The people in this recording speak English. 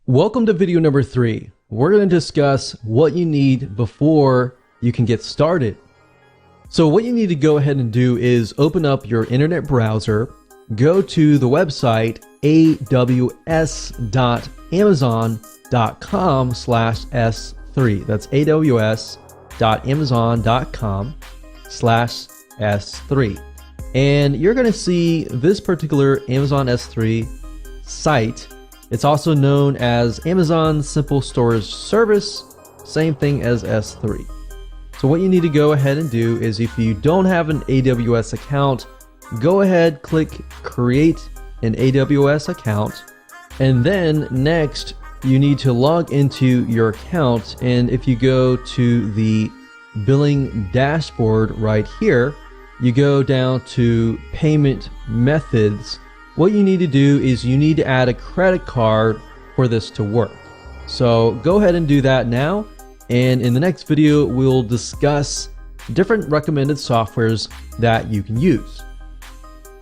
Welcome to video number 3. We're going to discuss what you need before you can get started. So what you need to go ahead and do is open up your internet browser, go to the website aws.amazon.com/s3. That's aws.amazon.com/s3. And you're going to see this particular Amazon S3 site. It's also known as Amazon Simple Storage Service, same thing as S3. So what you need to go ahead and do is, if you don't have an AWS account, go ahead, click create an AWS account, and then next you need to log into your account. And if you go to the billing dashboard right here, you go down to payment methods. What you need to do is you need to add a credit card for this to work. So go ahead and do that now. And in the next video, we'll discuss different recommended softwares that you can use.